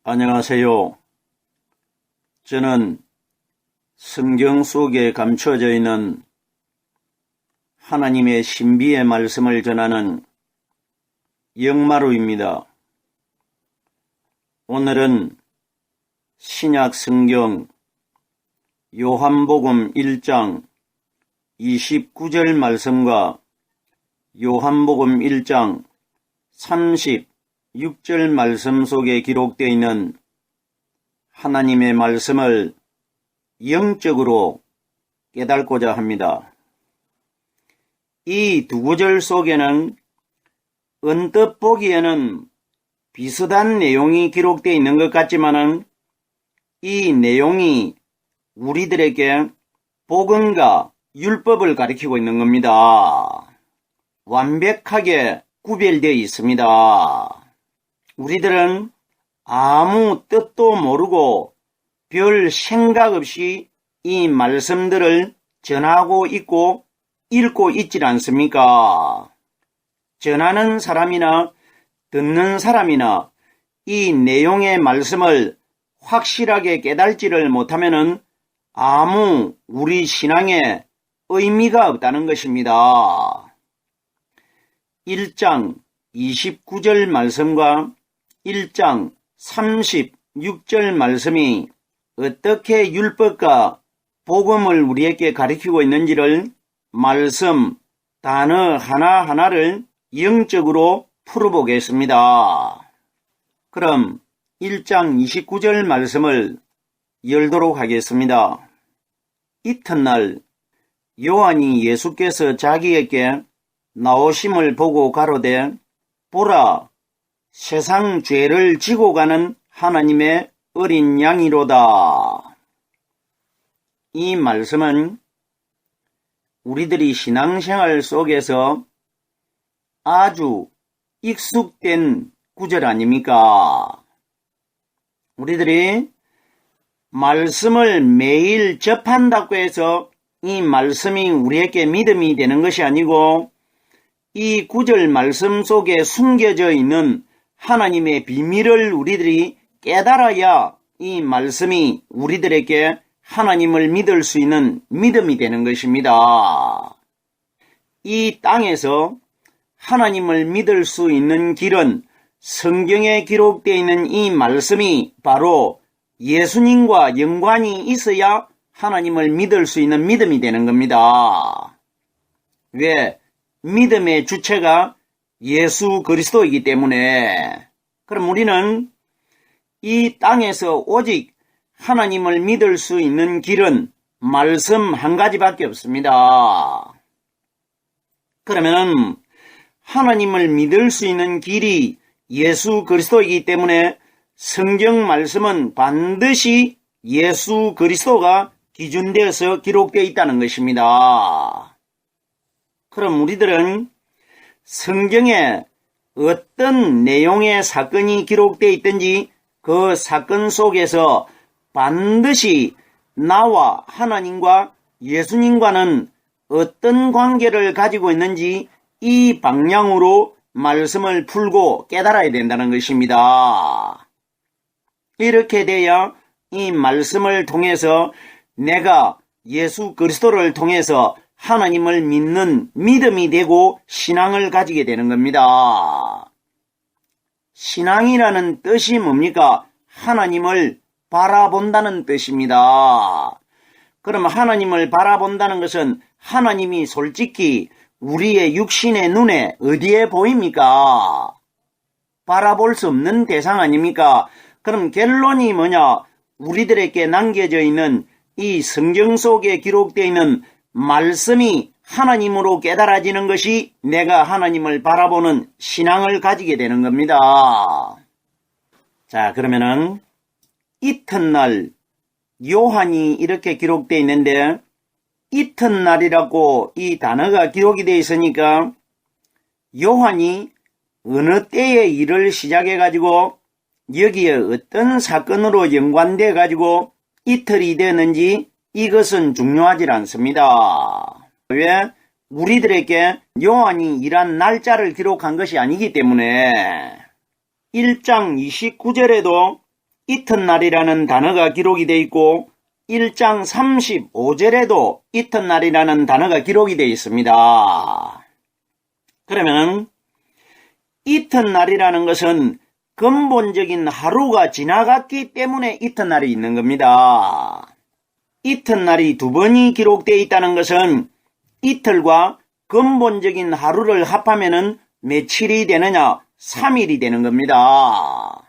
안녕하세요. 저는 성경 속에 감춰져 있는 하나님의 신비의 말씀을 전하는 영마루입니다. 오늘은 신약 성경 요한복음 1장 29절 말씀과 요한복음 1장 36절 말씀 속에 기록되어 있는 하나님의 말씀을 영적으로 깨닫고자 합니다. 이 두 구절 속에는 언뜻 보기에는 비슷한 내용이 기록되어 있는 것 같지만은 이 내용이 우리들에게 복음과 율법을 가리키고 있는 겁니다. 완벽하게 구별되어 있습니다. 우리들은 아무 뜻도 모르고 별 생각 없이 이 말씀들을 전하고 있고 읽고 있질 않습니까? 전하는 사람이나 듣는 사람이나 이 내용의 말씀을 확실하게 깨달지를 못하면은 아무 우리 신앙에 의미가 없다는 것입니다. 1장 29절 말씀과 1장 36절 말씀이 어떻게 율법과 복음을 우리에게 가리키고 있는지를 말씀, 단어 하나하나를 영적으로 풀어보겠습니다. 그럼 1장 29절 말씀을 열도록 하겠습니다. 이튿날 요한이 예수께서 자기에게 나오심을 보고 가로되 보라 세상 죄를 지고 가는 하나님의 어린 양이로다. 이 말씀은 우리들이 신앙생활 속에서 아주 익숙된 구절 아닙니까? 우리들이 말씀을 매일 접한다고 해서 이 말씀이 우리에게 믿음이 되는 것이 아니고 이 구절 말씀 속에 숨겨져 있는 하나님의 비밀을 우리들이 깨달아야 이 말씀이 우리들에게 하나님을 믿을 수 있는 믿음이 되는 것입니다. 이 땅에서 하나님을 믿을 수 있는 길은 성경에 기록되어 있는 이 말씀이 바로 예수님과 연관이 있어야 하나님을 믿을 수 있는 믿음이 되는 겁니다. 왜? 믿음의 주체가 예수 그리스도이기 때문에. 그럼 우리는 이 땅에서 오직 하나님을 믿을 수 있는 길은 말씀 한 가지밖에 없습니다. 그러면 하나님을 믿을 수 있는 길이 예수 그리스도이기 때문에 성경 말씀은 반드시 예수 그리스도가 기준되어서 기록되어 있다는 것입니다. 그럼 우리들은 성경에 어떤 내용의 사건이 기록되어 있든지 그 사건 속에서 반드시 나와 하나님과 예수님과는 어떤 관계를 가지고 있는지 이 방향으로 말씀을 풀고 깨달아야 된다는 것입니다. 이렇게 돼야 이 말씀을 통해서 내가 예수 그리스도를 통해서 하나님을 믿는 믿음이 되고 신앙을 가지게 되는 겁니다. 신앙이라는 뜻이 뭡니까? 하나님을 바라본다는 뜻입니다. 그럼 하나님을 바라본다는 것은 하나님이 솔직히 우리의 육신의 눈에 어디에 보입니까? 바라볼 수 없는 대상 아닙니까? 그럼 결론이 뭐냐? 우리들에게 남겨져 있는 이 성경 속에 기록되어 있는 말씀이 하나님으로 깨달아지는 것이 내가 하나님을 바라보는 신앙을 가지게 되는 겁니다. 자, 그러면은 이튿날 요한이 이렇게 기록되어 있는데 이튿날이라고 이 단어가 기록이 되어 있으니까 요한이 어느 때에 일을 시작해 가지고 여기에 어떤 사건으로 연관돼 가지고 이틀이 되는지 이것은 중요하지 않습니다. 왜? 우리들에게 요한이 일한 날짜를 기록한 것이 아니기 때문에 1장 29절에도 이튿날이라는 단어가 기록이 되어 있고 1장 35절에도 이튿날이라는 단어가 기록이 되어 있습니다. 그러면 이튿날이라는 것은 근본적인 하루가 지나갔기 때문에 이튿날이 있는 겁니다. 이튿날이 두 번이 기록되어 있다는 것은 이틀과 근본적인 하루를 합하면은 며칠이 되느냐? 3일이 되는 겁니다.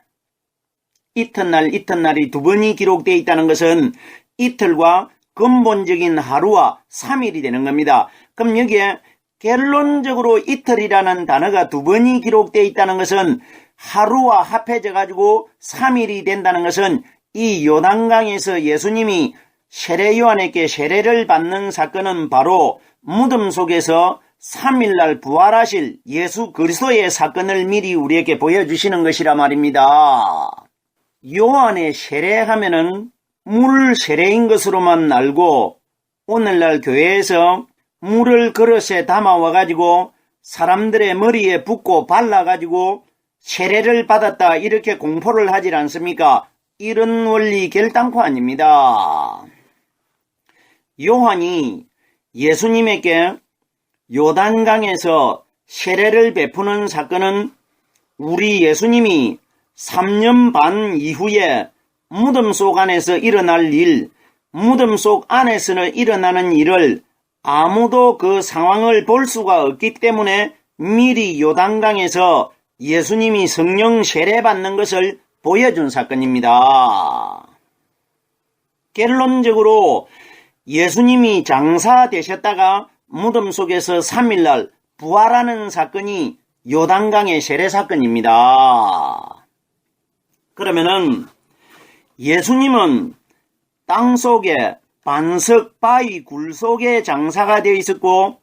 이튿날이 두 번이 기록되어 있다는 것은 이틀과 근본적인 하루와 3일이 되는 겁니다. 그럼 여기에 결론적으로 이틀이라는 단어가 두 번이 기록되어 있다는 것은 하루와 합해져 가지고 3일이 된다는 것은 이 요단강에서 예수님이 세례 요한에게 세례를 받는 사건은 바로 무덤 속에서 3일날 부활하실 예수 그리스도의 사건을 미리 우리에게 보여주시는 것이라 말입니다. 요한의 세례하면은 물 세례인 것으로만 알고 오늘날 교회에서 물을 그릇에 담아와가지고 사람들의 머리에 붓고 발라가지고 세례를 받았다 이렇게 공포를 하질 않습니까? 이런 원리 결단코 아닙니다. 요한이 예수님에게 요단강에서 세례를 베푸는 사건은 우리 예수님이 3년 반 이후에 무덤 속 안에서 일어날 일, 무덤 속 안에서 일어나는 일을 아무도 그 상황을 볼 수가 없기 때문에 미리 요단강에서 예수님이 성령 세례받는 것을 보여준 사건입니다. 결론적으로 예수님이 장사되셨다가 무덤 속에서 3일날 부활하는 사건이 요단강의 세례 사건입니다. 그러면은 예수님은 땅속에 반석 바위 굴 속에 장사가 되어 있었고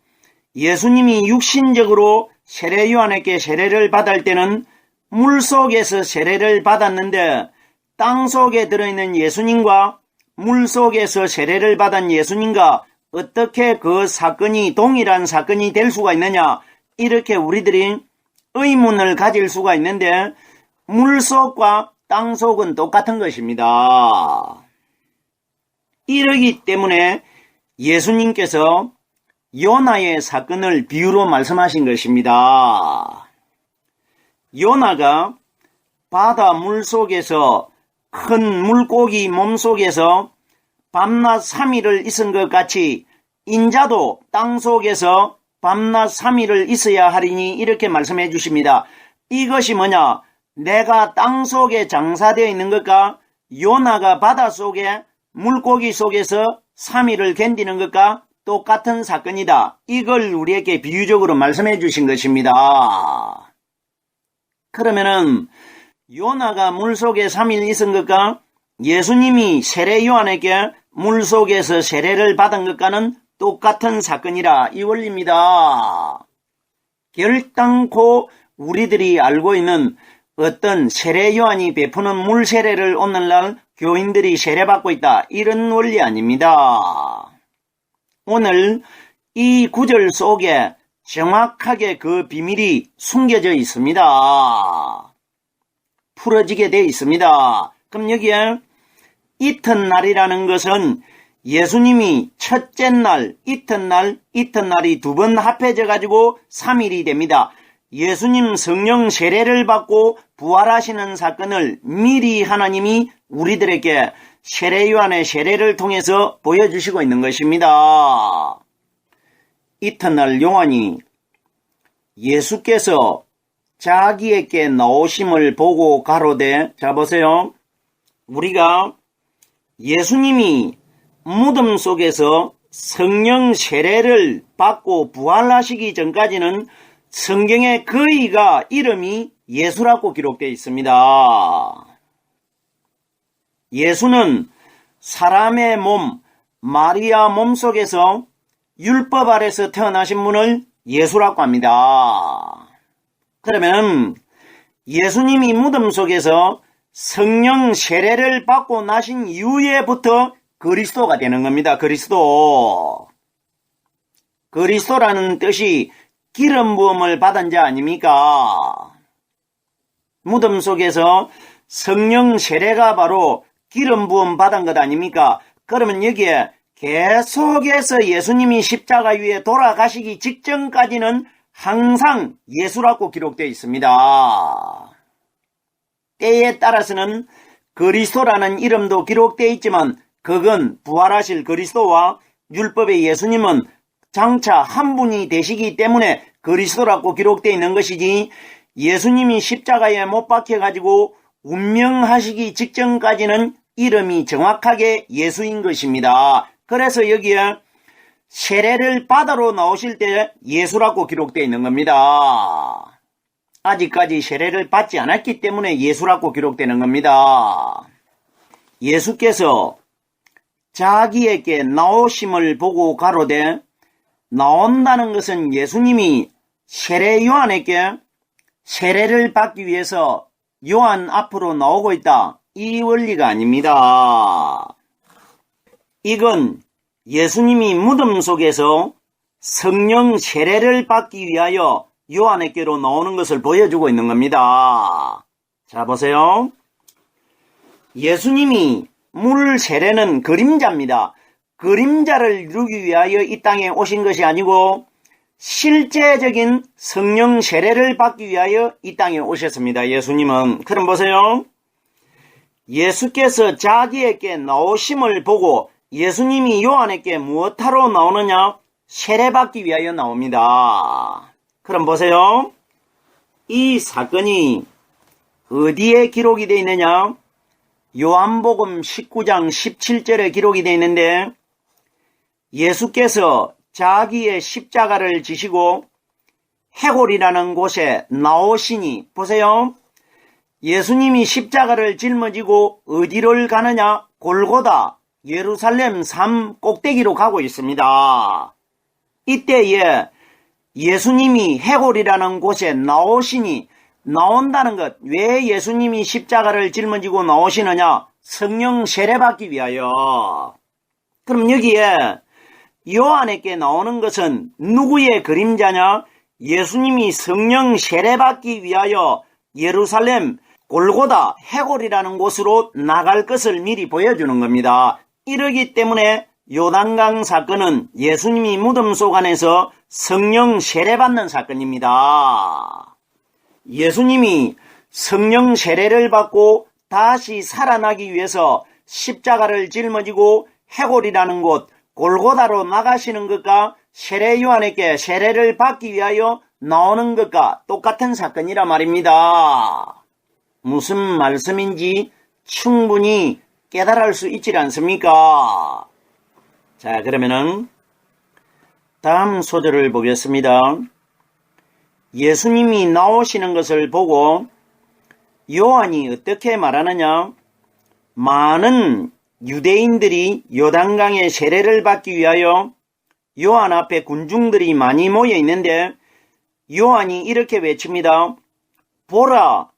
예수님이 육신적으로 세례 요한에게 세례를 받을 때는 물속에서 세례를 받았는데 땅속에 들어있는 예수님과 물속에서 세례를 받은 예수님과 어떻게 그 사건이 동일한 사건이 될 수가 있느냐 이렇게 우리들이 의문을 가질 수가 있는데 물속과 땅속은 똑같은 것입니다. 이러기 때문에 예수님께서 요나의 사건을 비유로 말씀하신 것입니다. 요나가 바다 물속에서 큰 물고기 몸속에서 밤낮 3일을 있은 것 같이 인자도 땅속에서 밤낮 3일을 있어야 하리니 이렇게 말씀해 주십니다. 이것이 뭐냐? 내가 땅속에 장사되어 있는 것과 요나가 바다속에 물고기 속에서 3일을 견디는 것과 똑같은 사건이다. 이걸 우리에게 비유적으로 말씀해 주신 것입니다. 그러면은 요나가 물속에 3일 있은 것과 예수님이 세례 요한에게 물속에서 세례를 받은 것과는 똑같은 사건이라 이 원리입니다. 결단코 우리들이 알고 있는 어떤 세례 요한이 베푸는 물 세례를 오늘날 교인들이 세례받고 있다. 이런 원리 아닙니다. 오늘 이 구절 속에 정확하게 그 비밀이 숨겨져 있습니다. 풀어지게 되어 있습니다. 그럼 여기에 이튿날이라는 것은 예수님이 첫째 날, 이튿날이 두 번 합해져 가지고 3일이 됩니다. 예수님 성령 세례를 받고 부활하시는 사건을 미리 하나님이 우리들에게 세례 요한의 세례를 통해서 보여주시고 있는 것입니다. 이튿날 요한이 예수께서 자기에게 나오심을 보고 가로되, 자 보세요. 우리가 예수님이 무덤 속에서 성령 세례를 받고 부활하시기 전까지는 성경에 그이가 이름이 예수라고 기록되어 있습니다. 예수는 사람의 몸, 마리아 몸속에서 율법 아래서 태어나신 분을 예수라고 합니다. 그러면 예수님이 무덤 속에서 성령 세례를 받고 나신 이후에부터 그리스도가 되는 겁니다. 그리스도라는 뜻이 기름 부음을 받은 자 아닙니까? 무덤 속에서 성령 세례가 바로 기름 부음 받은 것 아닙니까? 그러면 여기에 계속해서 예수님이 십자가 위에 돌아가시기 직전까지는 항상 예수라고 기록되어 있습니다. 때에 따라서는 그리스도라는 이름도 기록되어 있지만 그건 부활하실 그리스도와 율법의 예수님은 장차 한 분이 되시기 때문에 그리스도라고 기록되어 있는 것이지, 예수님이 십자가에 못 박혀가지고 운명하시기 직전까지는 이름이 정확하게 예수인 것입니다. 그래서 여기에 세례를 받으러 나오실 때 예수라고 기록되어 있는 겁니다. 아직까지 세례를 받지 않았기 때문에 예수라고 기록되는 겁니다. 예수께서 자기에게 나오심을 보고 가로되, 나온다는 것은 예수님이 세례 요한에게 세례를 받기 위해서 요한 앞으로 나오고 있다, 이 원리가 아닙니다. 이건 예수님이 무덤 속에서 성령 세례를 받기 위하여 요한에게로 나오는 것을 보여주고 있는 겁니다. 자, 보세요. 예수님이 물 세례는 그림자입니다. 그림자를 이루기 위하여 이 땅에 오신 것이 아니고 실제적인 성령 세례를 받기 위하여 이 땅에 오셨습니다. 예수님은. 그럼 보세요. 예수께서 자기에게 나오심을 보고 예수님이 요한에게 무엇하러 나오느냐? 세례받기 위하여 나옵니다. 그럼 보세요. 이 사건이 어디에 기록이 되어 있느냐? 요한복음 19장 17절에 기록이 되어 있는데, 예수께서 자기의 십자가를 지시고 해골이라는 곳에 나오시니, 보세요. 예수님이 십자가를 짊어지고 어디를 가느냐? 골고다, 예루살렘 삶 꼭대기로 가고 있습니다. 이때에 예수님이 해골이라는 곳에 나오시니, 나온다는 것, 왜 예수님이 십자가를 짊어지고 나오시느냐? 성령 세례받기 위하여. 그럼 여기에 요한에게 나오는 것은 누구의 그림자냐? 예수님이 성령 세례받기 위하여 예루살렘 골고다 해골이라는 곳으로 나갈 것을 미리 보여주는 겁니다. 이러기 때문에 요단강 사건은 예수님이 무덤 속 안에서 성령 세례받는 사건입니다. 예수님이 성령 세례를 받고 다시 살아나기 위해서 십자가를 짊어지고 해골이라는 곳 골고다로 나가시는 것과 세례 요한에게 세례를 받기 위하여 나오는 것과 똑같은 사건이라 말입니다. 무슨 말씀인지 충분히 깨달을 수 있지 않습니까? 자, 그러면은 다음 소절을 보겠습니다. 예수님이 나오시는 것을 보고 요한이 어떻게 말하느냐? 많은 유대인들이 요단강에 세례를 받기 위하여 요한 앞에 군중들이 많이 모여 있는데, 요한이 이렇게 외칩니다. 보라,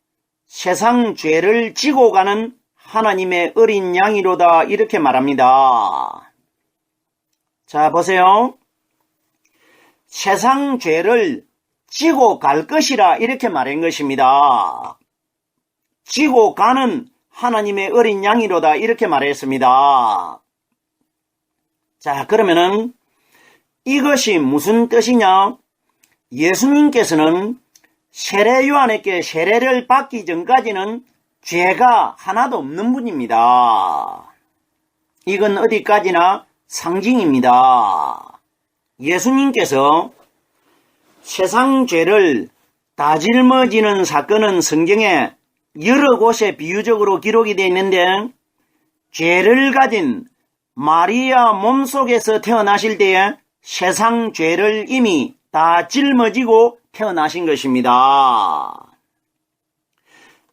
세상 죄를 지고 가는 하나님의 어린 양이로다, 이렇게 말합니다. 자, 보세요. 세상 죄를 지고 갈 것이라 이렇게 말한 것입니다. 지고 가는 하나님의 어린 양이로다, 이렇게 말했습니다. 자, 그러면은 이것이 무슨 뜻이냐? 예수님께서는 세례 요한에게 세례를 받기 전까지는 죄가 하나도 없는 분입니다. 이건 어디까지나 상징입니다. 예수님께서 세상 죄를 다 짊어지는 사건은 성경에 여러 곳에 비유적으로 기록이 되어 있는데, 죄를 가진 마리아 몸속에서 태어나실 때에 세상 죄를 이미 다 짊어지고 태어나신 것입니다.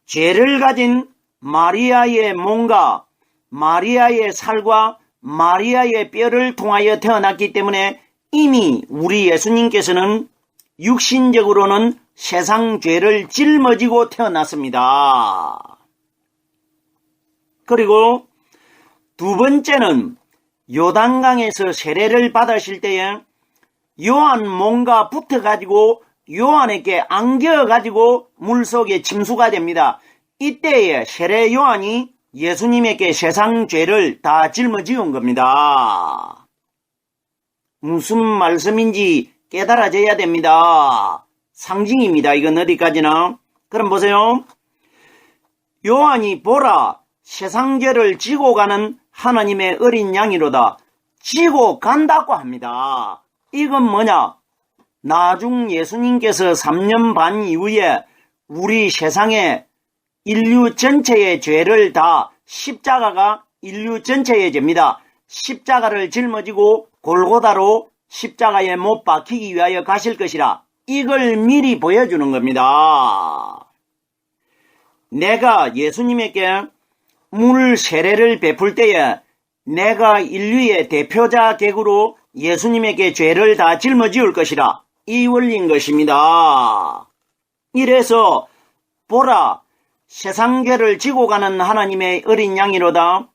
죄를 가진 마리아의 몸과 마리아의 살과 마리아의 뼈를 통하여 태어났기 때문에 이미 우리 예수님께서는 육신적으로는 세상 죄를 짊어지고 태어났습니다. 그리고 두 번째는 요단강에서 세례를 받으실 때에 요한 몸과 붙어가지고 요한에게 안겨가지고 물속에 침수가 됩니다. 이때에 세례 요한이 예수님에게 세상 죄를 다 짊어지은 겁니다. 무슨 말씀인지 깨달아져야 됩니다. 상징입니다. 이건 어디까지나. 그럼 보세요. 요한이 보라, 세상 죄를 지고 가는 하나님의 어린 양이로다. 지고 간다고 합니다. 이건 뭐냐? 나중 예수님께서 3년 반 이후에 우리 세상에 인류 전체의 죄를 다 십자가가 인류 전체의 죄입니다. 십자가를 짊어지고 골고다로 십자가에 못 박히기 위하여 가실 것이라. 이걸 미리 보여주는 겁니다. 내가 예수님에게 물 세례를 베풀 때에 내가 인류의 대표자 객으로 예수님에게 죄를 다 짊어지을 것이라. 이 원리인 것입니다. 이래서 보라, 세상 죄를 지고 가는 하나님의 어린 양이로다.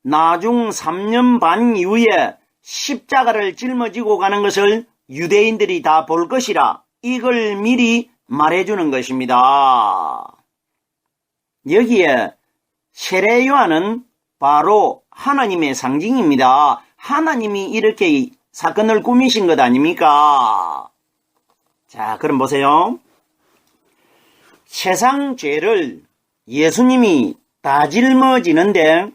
나중 3년 반 이후에 십자가를 짊어지고 가는 것을 유대인들이 다 볼 것이라. 이걸 미리 말해주는 것입니다. 여기에 세례 요한은 바로 하나님의 상징입니다. 하나님이 이렇게 사건을 꾸미신 것 아닙니까? 자, 그럼 보세요. 세상 죄를 예수님이 다 짊어지는데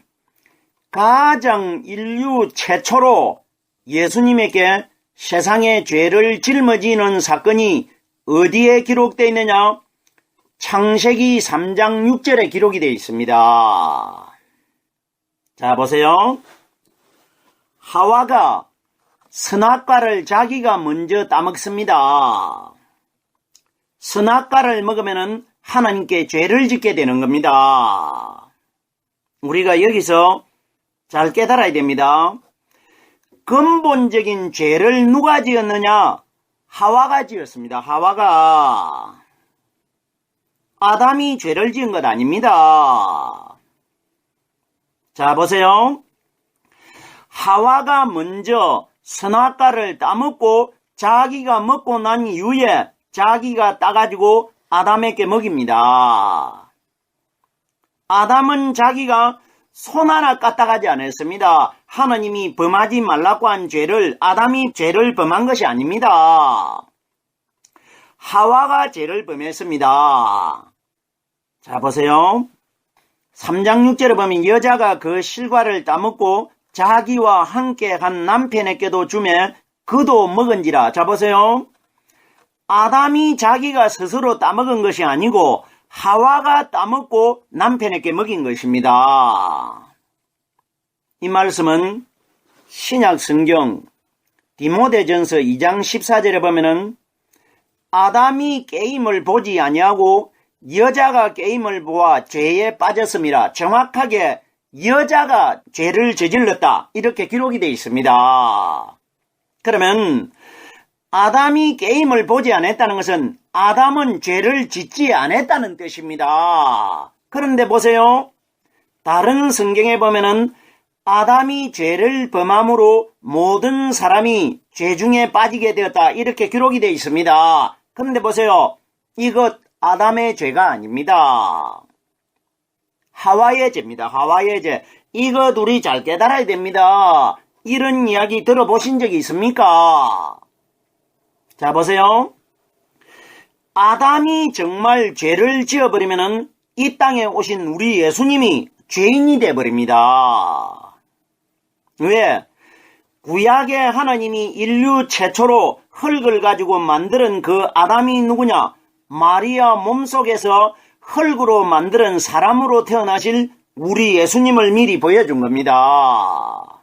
가장 인류 최초로 예수님에게 세상의 죄를 짊어지는 사건이 어디에 기록되어 있느냐? 창세기 3장 6절에 기록이 되어 있습니다. 자, 보세요. 하와가 선악과를 자기가 먼저 따먹습니다. 선악과를 먹으면 하나님께 죄를 짓게 되는 겁니다. 우리가 여기서 잘 깨달아야 됩니다. 근본적인 죄를 누가 지었느냐? 하와가 지었습니다. 하와가. 아담이 죄를 지은 것 아닙니다. 자, 보세요. 하와가 먼저 선악과를 따먹고 자기가 먹고 난 이후에 자기가 따가지고 아담에게 먹입니다. 아담은 자기가 손 하나 까딱하지 않았습니다. 하나님이 범하지 말라고 한 죄를 아담이 죄를 범한 것이 아닙니다. 하와가 죄를 범했습니다. 자, 보세요. 3장 6절에 보면 여자가 그 실과를 따먹고 자기와 함께 한 남편에게도 주매 그도 먹은지라. 자, 보세요. 아담이 자기가 스스로 따먹은 것이 아니고 하와가 따먹고 남편에게 먹인 것입니다. 이 말씀은 신약 성경 디모데전서 2장 14절에 보면은 아담이 게임을 보지 아니하고 여자가 게임을 보아 죄에 빠졌음이라. 정확하게 여자가 죄를 저질렀다. 이렇게 기록이 되어 있습니다. 그러면 아담이 게임을 보지 않았다는 것은 아담은 죄를 짓지 않았다는 뜻입니다. 그런데 보세요. 다른 성경에 보면은 아담이 죄를 범함으로 모든 사람이 죄 중에 빠지게 되었다. 이렇게 기록이 되어 있습니다. 그런데 보세요. 이것 아담의 죄가 아닙니다. 하와의 죄입니다. 하와의 죄. 이것 우리 잘 깨달아야 됩니다. 이런 이야기 들어보신 적이 있습니까? 자, 보세요. 아담이 정말 죄를 지어버리면은 이 땅에 오신 우리 예수님이 죄인이 되어버립니다. 왜? 구약의 하나님이 인류 최초로 흙을 가지고 만드는 그 아담이 누구냐? 마리아 몸속에서 흙으로 만드는 사람으로 태어나실 우리 예수님을 미리 보여준 겁니다.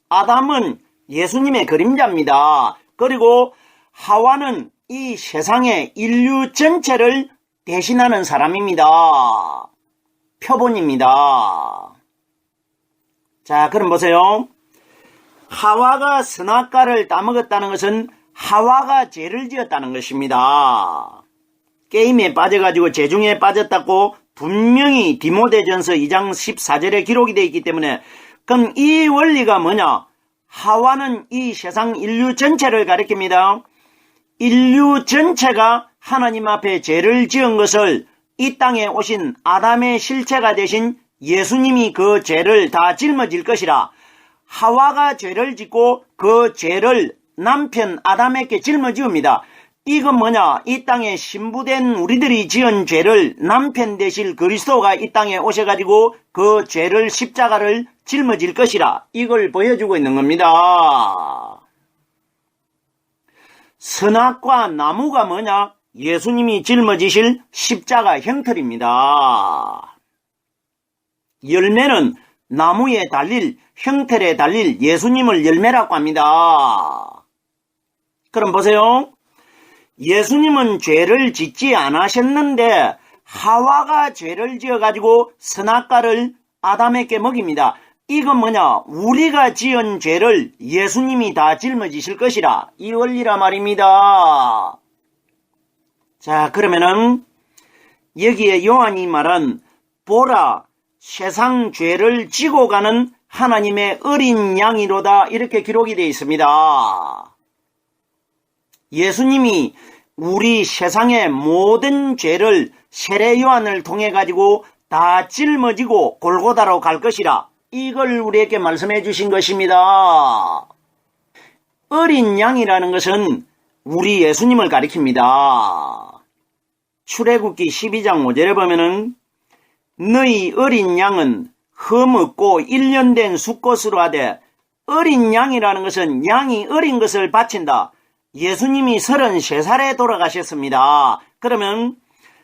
아담은 예수님의 그림자입니다. 그리고 하와는 이 세상의 인류 전체를 대신하는 사람입니다. 표본입니다. 자, 그럼 보세요. 하와가 선악과를 따먹었다는 것은 하와가 죄를 지었다는 것입니다. 게임에 빠져가지고 죄 중에 빠졌다고 분명히 디모데전서 2장 14절에 기록이 되어 있기 때문에 그럼 이 원리가 뭐냐? 하와는 이 세상 인류 전체를 가리킵니다. 인류 전체가 하나님 앞에 죄를 지은 것을 이 땅에 오신 아담의 실체가 되신 예수님이 그 죄를 다 짊어질 것이라. 하와가 죄를 짓고 그 죄를 남편 아담에게 짊어지웁니다. 이건 뭐냐? 이 땅에 신부된 우리들이 지은 죄를 남편 되실 그리스도가 이 땅에 오셔가지고 그 죄를 십자가를 짊어질 것이라. 이걸 보여주고 있는 겁니다. 선악과 나무가 뭐냐? 예수님이 짊어지실 십자가 형틀입니다. 열매는 나무에 달릴, 형틀에 달릴 예수님을 열매라고 합니다. 그럼 보세요. 예수님은 죄를 짓지 않으셨는데 하와가 죄를 지어가지고 선악과를 아담에게 먹입니다. 이건 뭐냐? 우리가 지은 죄를 예수님이 다 짊어지실 것이라. 이 원리라 말입니다. 자, 그러면은 여기에 요한이 말한 보라 세상 죄를 지고 가는 하나님의 어린 양이로다 이렇게 기록이 되어 있습니다. 예수님이 우리 세상의 모든 죄를 세례 요한을 통해 가지고 다 짊어지고 골고다로 갈 것이라. 이걸 우리에게 말씀해 주신 것입니다. 어린 양이라는 것은 우리 예수님을 가리킵니다. 출애굽기 12장 5절에 보면은 너희 어린 양은 흠없고 1년 된 수꽃으로 하되, 어린 양이라는 것은 양이 어린 것을 바친다. 예수님이 33살에 돌아가셨습니다. 그러면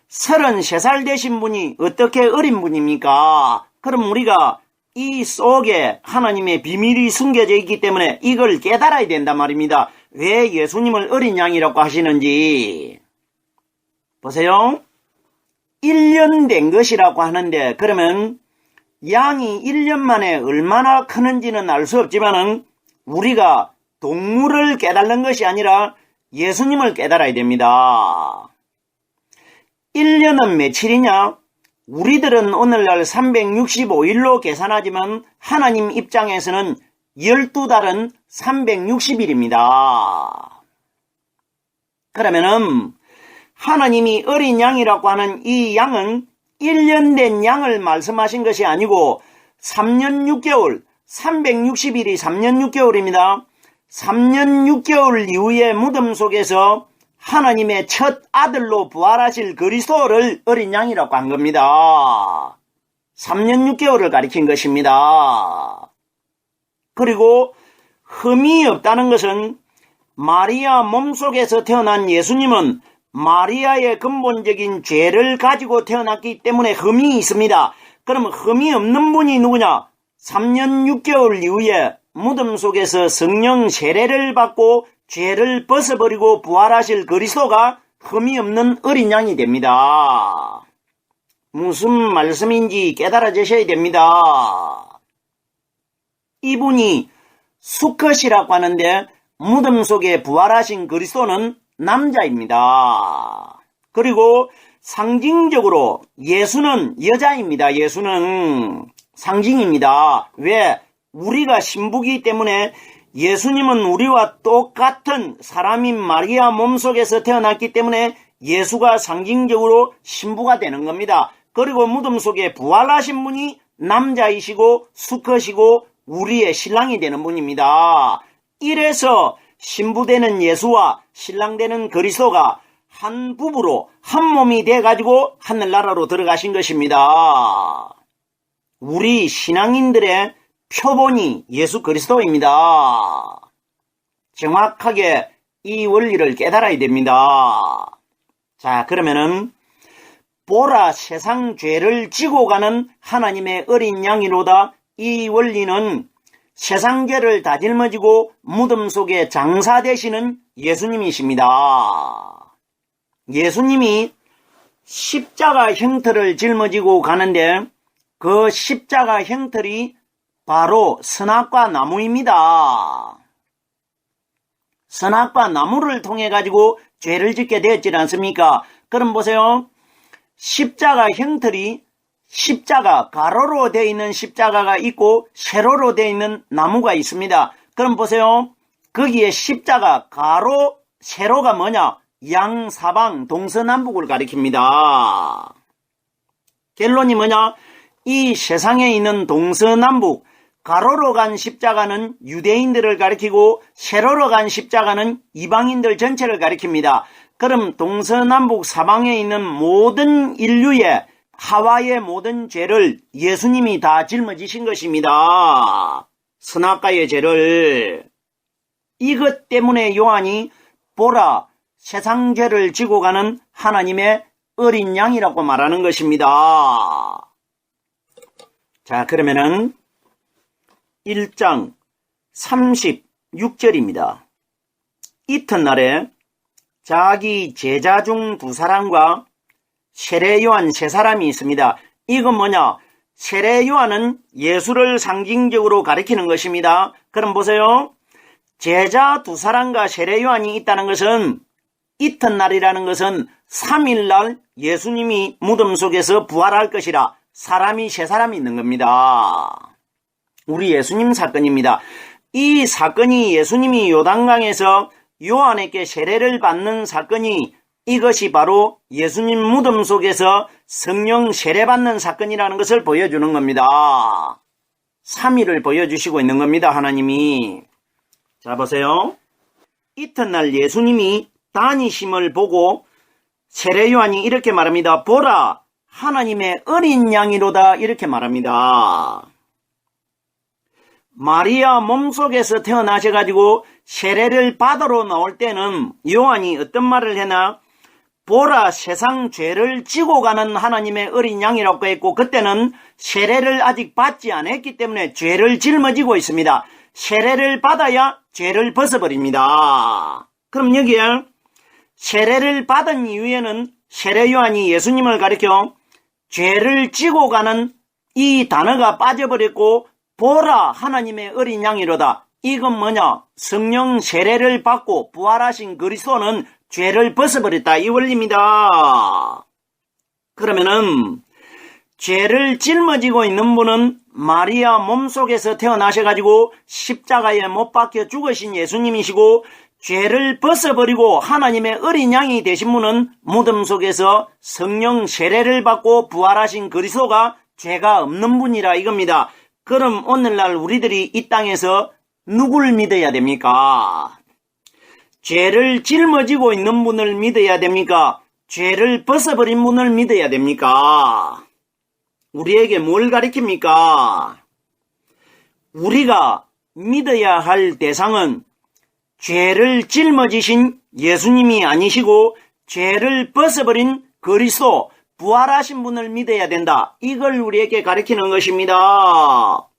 33살 되신 분이 어떻게 어린 분입니까? 그럼 우리가 이 속에 하나님의 비밀이 숨겨져 있기 때문에 이걸 깨달아야 된단 말입니다. 왜 예수님을 어린 양이라고 하시는지. 보세요. 1년 된 것이라고 하는데, 그러면 양이 1년 만에 얼마나 크는지는 알 수 없지만은 우리가 동물을 깨달는 것이 아니라 예수님을 깨달아야 됩니다. 1년은 며칠이냐? 우리들은 오늘날 365일로 계산하지만 하나님 입장에서는 12달은 360일입니다. 그러면은 하나님이 어린 양이라고 하는 이 양은 1년 된 양을 말씀하신 것이 아니고 3년 6개월, 360일이 3년 6개월입니다. 3년 6개월 이후에 무덤 속에서 하나님의 첫 아들로 부활하실 그리스도를 어린 양이라고 한 겁니다. 3년 6개월을 가리킨 것입니다. 그리고 흠이 없다는 것은 마리아 몸속에서 태어난 예수님은 마리아의 근본적인 죄를 가지고 태어났기 때문에 흠이 있습니다. 그럼 흠이 없는 분이 누구냐? 3년 6개월 이후에 무덤 속에서 성령 세례를 받고 죄를 벗어버리고 부활하실 그리스도가 흠이 없는 어린 양이 됩니다. 무슨 말씀인지 깨달아지셔야 됩니다. 이분이 수컷이라고 하는데 무덤 속에 부활하신 그리스도는 남자입니다. 그리고 상징적으로 예수는 여자입니다. 예수는 상징입니다. 왜? 우리가 신부기 때문에 예수님은 우리와 똑같은 사람인 마리아 몸속에서 태어났기 때문에 예수가 상징적으로 신부가 되는 겁니다. 그리고 무덤 속에 부활하신 분이 남자이시고 수컷이고 우리의 신랑이 되는 분입니다. 이래서 신부되는 예수와 신랑되는 그리스도가 한 부부로 한 몸이 돼가지고 하늘나라로 들어가신 것입니다. 우리 신앙인들의 표본이 예수 그리스도입니다. 정확하게 이 원리를 깨달아야 됩니다. 자, 그러면은 보라 세상 죄를 지고 가는 하나님의 어린 양이로다. 이 원리는 세상 죄를 다 짊어지고 무덤 속에 장사되시는 예수님이십니다. 예수님이 십자가 형틀을 짊어지고 가는데 그 십자가 형틀이 바로 선악과 나무입니다. 선악과 나무를 통해 가지고 죄를 짓게 되었지 않습니까? 그럼 보세요. 십자가 형틀이 십자가 가로로 되어 있는 십자가가 있고 세로로 되어 있는 나무가 있습니다. 그럼 보세요. 거기에 십자가 가로 세로가 뭐냐? 양사방 동서남북을 가리킵니다. 결론이 뭐냐? 이 세상에 있는 동서남북 가로로 간 십자가는 유대인들을 가리키고 세로로 간 십자가는 이방인들 전체를 가리킵니다. 그럼 동서남북 사방에 있는 모든 인류의 하와의 모든 죄를 예수님이 다 짊어지신 것입니다. 선악과의 죄를. 이것 때문에 요한이 보라 세상 죄를 지고 가는 하나님의 어린 양이라고 말하는 것입니다. 자, 그러면은 1장 36절입니다. 이튿날에 자기 제자 중 2사람과 세례 요한 3사람이 있습니다. 이건 뭐냐? 세례 요한은 예수를 상징적으로 가리키는 것입니다. 그럼 보세요. 제자 2사람과 세례 요한이 있다는 것은 이튿날이라는 것은 3일날 예수님이 무덤 속에서 부활할 것이라 사람이 3사람이 있는 겁니다. 우리 예수님 사건입니다. 이 사건이 예수님이 요단강에서 요한에게 세례를 받는 사건이 이것이 바로 예수님 무덤 속에서 성령 세례받는 사건이라는 것을 보여주는 겁니다. 3일을 보여주시고 있는 겁니다. 하나님이. 자, 보세요. 이튿날 예수님이 다니심을 보고 세례 요한이 이렇게 말합니다. 보라 하나님의 어린 양이로다 이렇게 말합니다. 마리아 몸속에서 태어나셔가지고 세례를 받으러 나올 때는 요한이 어떤 말을 했나? 보라 세상 죄를 지고 가는 하나님의 어린 양이라고 했고 그때는 세례를 아직 받지 않았기 때문에 죄를 짊어지고 있습니다. 세례를 받아야 죄를 벗어버립니다. 그럼 여기에 세례를 받은 이후에는 세례 요한이 예수님을 가리켜 죄를 지고 가는 이 단어가 빠져버렸고 보라 하나님의 어린 양이로다. 이건 뭐냐? 성령 세례를 받고 부활하신 그리스도는 죄를 벗어버렸다 이 원리입니다. 그러면은 죄를 짊어지고 있는 분은 마리아 몸속에서 태어나셔가지고 십자가에 못 박혀 죽으신 예수님이시고 죄를 벗어버리고 하나님의 어린 양이 되신 분은 무덤 속에서 성령 세례를 받고 부활하신 그리스도가 죄가 없는 분이라 이겁니다. 그럼 오늘날 우리들이 이 땅에서 누굴 믿어야 됩니까? 죄를 짊어지고 있는 분을 믿어야 됩니까? 죄를 벗어버린 분을 믿어야 됩니까? 우리에게 뭘 가리킵니까? 우리가 믿어야 할 대상은 죄를 짊어지신 예수님이 아니시고 죄를 벗어버린 그리스도 부활하신 분을 믿어야 된다. 이걸 우리에게 가르치는 것입니다.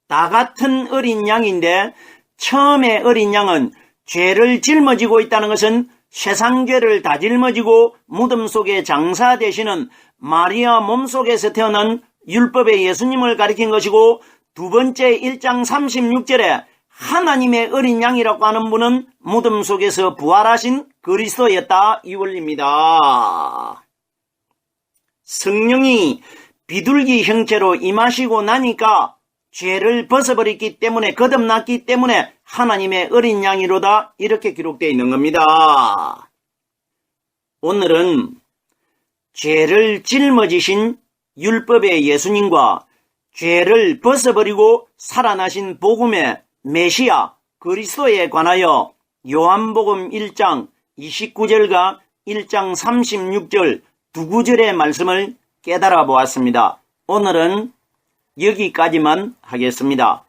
다 같은 어린 양인데 처음에 어린 양은 죄를 짊어지고 있다는 것은 세상 죄를 다 짊어지고 무덤 속에 장사되시는 마리아 몸속에서 태어난 율법의 예수님을 가리킨 것이고 두 번째 1장 36절에 하나님의 어린 양이라고 하는 분은 무덤 속에서 부활하신 그리스도였다 이 원리입니다. 성령이 비둘기 형체로 임하시고 나니까 죄를 벗어버렸기 때문에 거듭났기 때문에 하나님의 어린 양이로다 이렇게 기록되어 있는 겁니다. 오늘은 죄를 짊어지신 율법의 예수님과 죄를 벗어버리고 살아나신 복음의 메시아 그리스도에 관하여 요한복음 1장 29절과 1장 36절 두 구절의 말씀을 깨달아 보았습니다. 오늘은 여기까지만 하겠습니다.